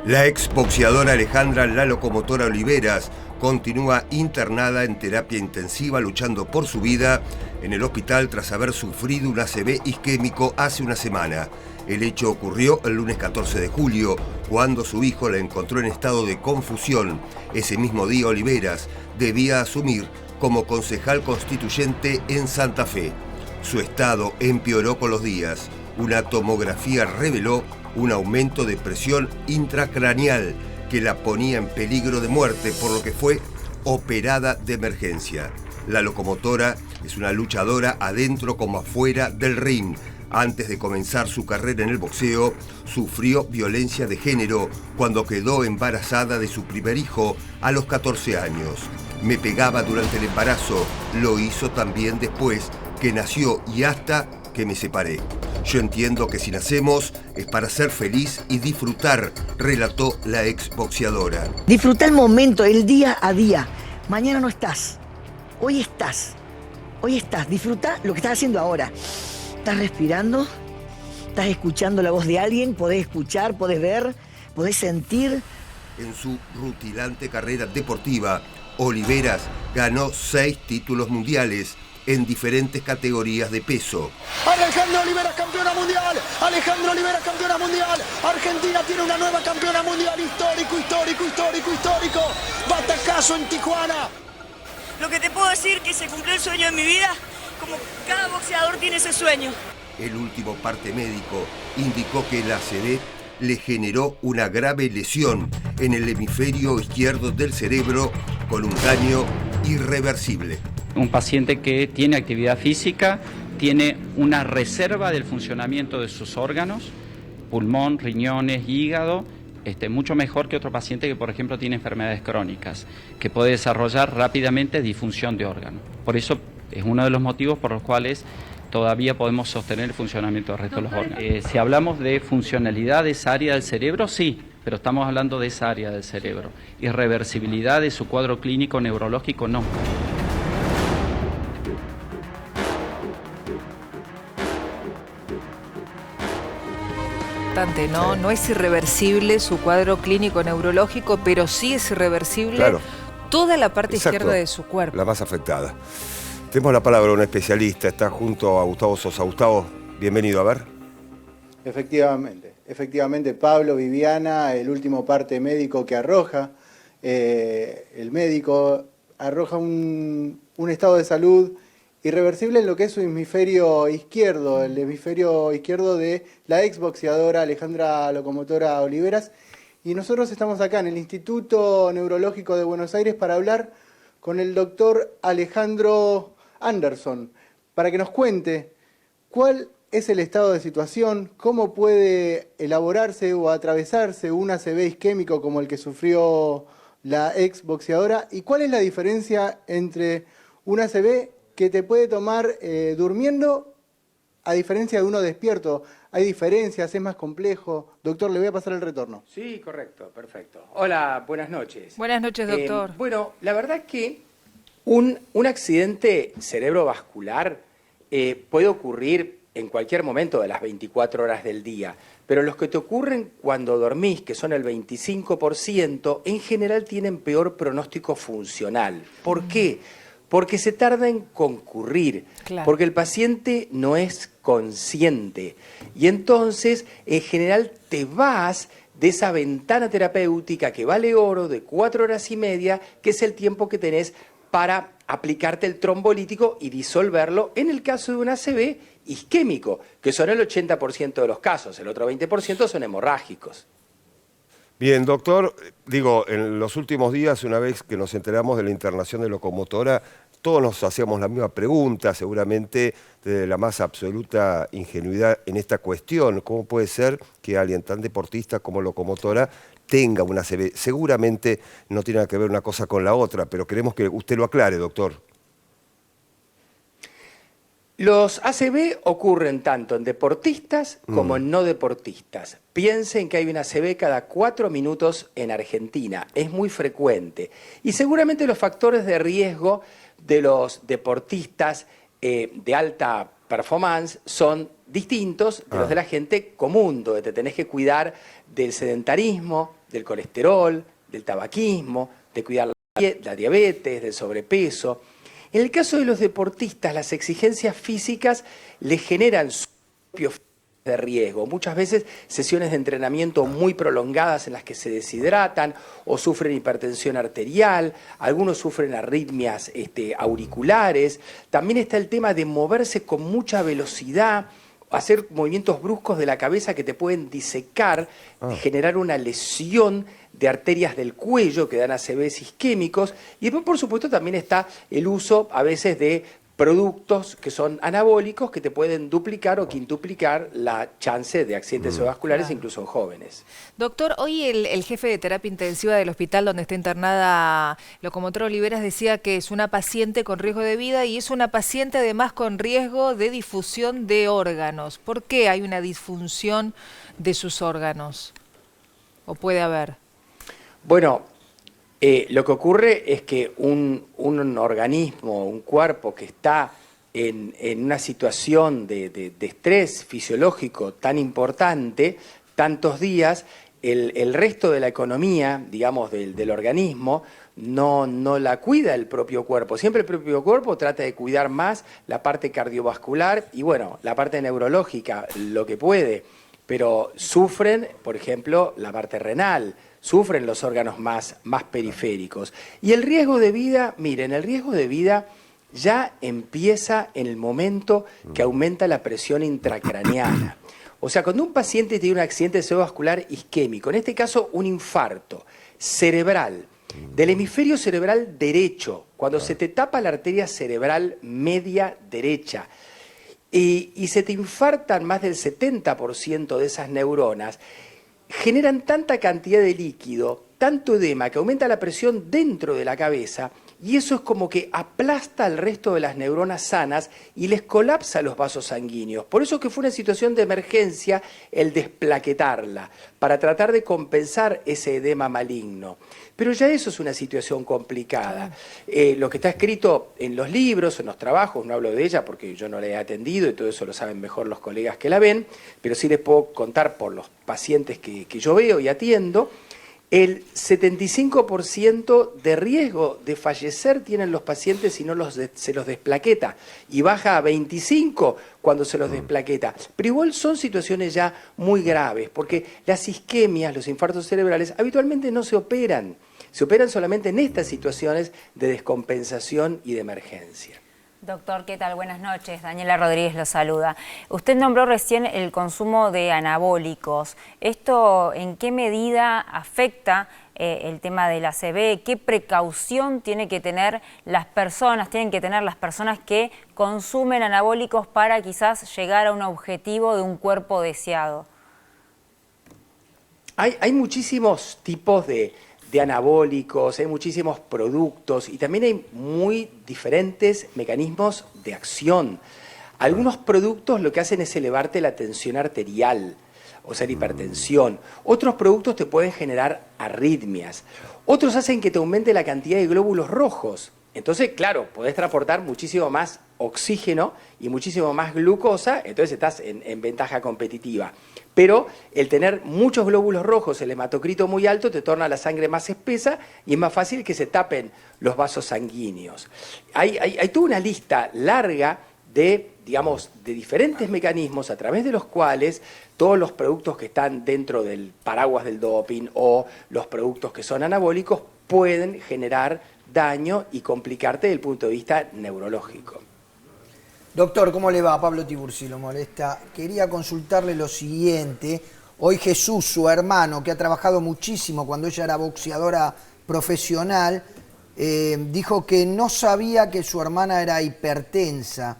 La exboxeadora Alejandra La Locomotora Oliveras continúa internada en terapia intensiva luchando por su vida en el hospital tras haber sufrido un ACV isquémico hace una semana. El hecho ocurrió el lunes 14 de julio, cuando su hijo la encontró en estado de confusión. Ese mismo día Oliveras debía asumir como concejal constituyente en Santa Fe. Su estado empeoró con los días. Una tomografía reveló un aumento de presión intracraneal que la ponía en peligro de muerte, por lo que fue operada de emergencia. La locomotora es una luchadora adentro como afuera del ring. Antes de comenzar su carrera en el boxeo, sufrió violencia de género cuando quedó embarazada de su primer hijo a los 14 años. Me pegaba durante el embarazo, lo hizo también después que nació y hasta que me separé. Yo entiendo que si nacemos es para ser feliz y disfrutar, relató la exboxeadora. Disfruta el momento, el día a día. Mañana no estás, hoy estás. Hoy estás, disfruta lo que estás haciendo ahora. Estás respirando, estás escuchando la voz de alguien, podés escuchar, podés ver, podés sentir. En su rutilante carrera deportiva, Oliveras ganó 6 títulos mundiales en diferentes categorías de peso. Alejandra Oliveras, campeona mundial. Alejandra Oliveras, campeona mundial. Argentina tiene una nueva campeona mundial. Histórico, histórico, histórico, histórico. Batacazo en Tijuana. Lo que te puedo decir que se cumplió el sueño de mi vida, como cada boxeador tiene ese sueño. El último parte médico indicó que el ACV le generó una grave lesión en el hemisferio izquierdo del cerebro con un daño irreversible. Un paciente que tiene actividad física, tiene una reserva del funcionamiento de sus órganos, pulmón, riñones, hígado, mucho mejor que otro paciente que, por ejemplo, tiene enfermedades crónicas, que puede desarrollar rápidamente disfunción de órganos. Por eso es uno de los motivos por los cuales todavía podemos sostener el funcionamiento del resto de los órganos. Si hablamos de funcionalidad de esa área del cerebro, sí, pero estamos hablando de esa área del cerebro. Irreversibilidad de su cuadro clínico neurológico, no. ¿No? No es irreversible su cuadro clínico neurológico, pero sí es irreversible toda la parte izquierda de su cuerpo. La más afectada. Tenemos la palabra de un especialista, está junto a Gustavo Sosa. Gustavo, bienvenido, a ver. Efectivamente, Pablo, Viviana, el último parte médico que arroja, el médico arroja un estado de salud irreversible en lo que es su hemisferio izquierdo, el hemisferio izquierdo de la exboxeadora Alejandra Locomotora Oliveras. Y nosotros estamos acá en el Instituto Neurológico de Buenos Aires para hablar con el doctor Alejandro Anderson, para que nos cuente cuál es el estado de situación, cómo puede elaborarse o atravesarse un ACV isquémico como el que sufrió la exboxeadora y cuál es la diferencia entre un ACV que te puede tomar durmiendo a diferencia de uno despierto. ¿Hay diferencias? ¿Es más complejo? Doctor, le voy a pasar el retorno. Sí, correcto, perfecto. Hola, buenas noches. Buenas noches, doctor. Bueno, la verdad es que un accidente cerebrovascular puede ocurrir en cualquier momento de las 24 horas del día, pero los que te ocurren cuando dormís, que son el 25%, en general tienen peor pronóstico funcional. ¿Por qué? Porque se tarda en concurrir, porque el paciente no es consciente. Y entonces, en general, te vas de esa ventana terapéutica que vale oro de 4 horas y media, que es el tiempo que tenés para aplicarte el trombolítico y disolverlo en el caso de un ACV isquémico, que son el 80% de los casos, el otro 20% son hemorrágicos. Bien, doctor, en los últimos días, una vez que nos enteramos de la internación de Locomotora, todos nos hacíamos la misma pregunta, seguramente de la más absoluta ingenuidad en esta cuestión. ¿Cómo puede ser que alguien tan deportista como Locomotora tenga una ACV? Seguramente no tiene nada que ver una cosa con la otra, pero queremos que usted lo aclare, doctor. Los ACV ocurren tanto en deportistas como en no deportistas. Piensen que hay un ACV cada 4 minutos en Argentina, es muy frecuente. Y seguramente los factores de riesgo de los deportistas de alta performance son distintos de los de la gente común, donde te tenés que cuidar del sedentarismo, del colesterol, del tabaquismo, de cuidar la diabetes, del sobrepeso. En el caso de los deportistas, las exigencias físicas les generan su propio de riesgo. Muchas veces sesiones de entrenamiento muy prolongadas en las que se deshidratan o sufren hipertensión arterial, algunos sufren arritmias auriculares. También está el tema de moverse con mucha velocidad, hacer movimientos bruscos de la cabeza que te pueden disecar, generar una lesión de arterias del cuello que dan ACVs isquémicos. Y después, por supuesto, también está el uso a veces de productos que son anabólicos que te pueden duplicar o quintuplicar la chance de accidentes cerebrovasculares, incluso en jóvenes. Doctor, hoy el jefe de terapia intensiva del hospital donde está internada Locomotora Oliveras decía que es una paciente con riesgo de vida y es una paciente además con riesgo de difusión de órganos. ¿Por qué hay una disfunción de sus órganos? ¿O puede haber? Bueno, lo que ocurre es que un organismo, un cuerpo que está en una situación de estrés fisiológico tan importante, tantos días, el resto de la economía, digamos, del organismo, no la cuida el propio cuerpo. Siempre el propio cuerpo trata de cuidar más la parte cardiovascular y, bueno, la parte neurológica, lo que puede, pero sufren, por ejemplo, la parte renal, sufren los órganos más periféricos. Y el riesgo de vida, miren, el riesgo de vida ya empieza en el momento que aumenta la presión intracraneana. O sea, cuando un paciente tiene un accidente cerebrovascular isquémico, en este caso un infarto cerebral, del hemisferio cerebral derecho, cuando se te tapa la arteria cerebral media derecha, y se te infartan más del 70% de esas neuronas, generan tanta cantidad de líquido, tanto edema, que aumenta la presión dentro de la cabeza y eso es como que aplasta al resto de las neuronas sanas y les colapsa los vasos sanguíneos. Por eso que fue una situación de emergencia el desplaquetarla, para tratar de compensar ese edema maligno. Pero ya eso es una situación complicada. Lo que está escrito en los libros, en los trabajos, no hablo de ella porque yo no la he atendido y todo eso lo saben mejor los colegas que la ven, pero sí les puedo contar por los pacientes que yo veo y atiendo, el 75% de riesgo de fallecer tienen los pacientes si no se los desplaqueta y baja a 25% cuando se los desplaqueta. Pero igual son situaciones ya muy graves porque las isquemias, los infartos cerebrales, habitualmente no se operan. Se operan solamente en estas situaciones de descompensación y de emergencia. Doctor, ¿qué tal? Buenas noches. Daniela Rodríguez lo saluda. Usted nombró recién el consumo de anabólicos. ¿Esto en qué medida afecta el tema del ACV? ¿Qué precaución tienen que tener las personas que consumen anabólicos para quizás llegar a un objetivo de un cuerpo deseado? Hay muchísimos tipos de anabólicos, hay muchísimos productos y también hay muy diferentes mecanismos de acción. Algunos productos lo que hacen es elevarte la tensión arterial, o sea, la hipertensión. Otros productos te pueden generar arritmias. Otros hacen que te aumente la cantidad de glóbulos rojos. Entonces, claro, podés transportar muchísimo más oxígeno y muchísimo más glucosa, entonces estás en ventaja competitiva. Pero el tener muchos glóbulos rojos, el hematocrito muy alto, te torna la sangre más espesa y es más fácil que se tapen los vasos sanguíneos. Hay toda una lista larga de diferentes mecanismos a través de los cuales todos los productos que están dentro del paraguas del doping o los productos que son anabólicos pueden generar daño y complicarte desde el punto de vista neurológico. Doctor, ¿cómo le va? Pablo Tiburci lo molesta. Quería consultarle lo siguiente. Hoy Jesús, su hermano, que ha trabajado muchísimo cuando ella era boxeadora profesional, dijo que no sabía que su hermana era hipertensa,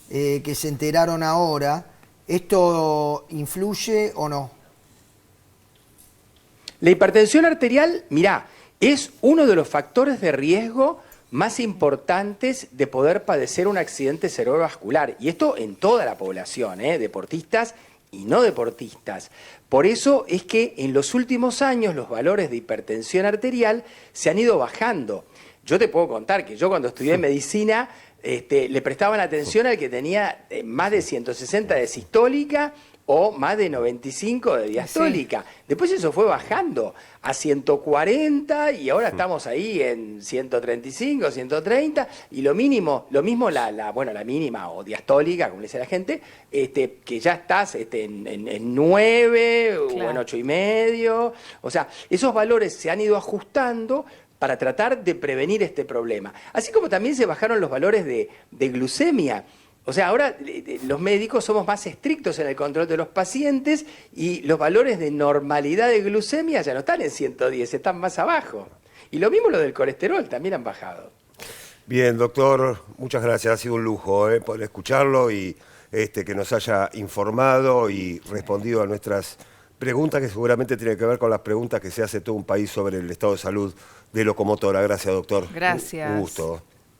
que se enteraron ahora. ¿Esto influye o no? La hipertensión arterial, mirá, es uno de los factores de riesgo más importantes de poder padecer un accidente cerebrovascular. Y esto en toda la población, deportistas y no deportistas. Por eso es que en los últimos años los valores de hipertensión arterial se han ido bajando. Yo te puedo contar que yo cuando estudié medicina le prestaban atención al que tenía más de 160 de sistólica o más de 95 de diastólica. Después eso fue bajando a 140 y ahora estamos ahí en 135, 130 y lo mismo la mínima o diastólica, como le dice la gente, que ya estás en 9 o en 8,5. O sea, esos valores se han ido ajustando para tratar de prevenir este problema. Así como también se bajaron los valores de glucemia. O sea, ahora los médicos somos más estrictos en el control de los pacientes y los valores de normalidad de glucemia ya no están en 110, están más abajo. Y lo mismo lo del colesterol, también han bajado. Bien, doctor, muchas gracias. Ha sido un lujo poder escucharlo y que nos haya informado y respondido a nuestras preguntas, que seguramente tienen que ver con las preguntas que se hace todo un país sobre el estado de salud de Locomotora. Gracias, doctor. Gracias. Un gusto.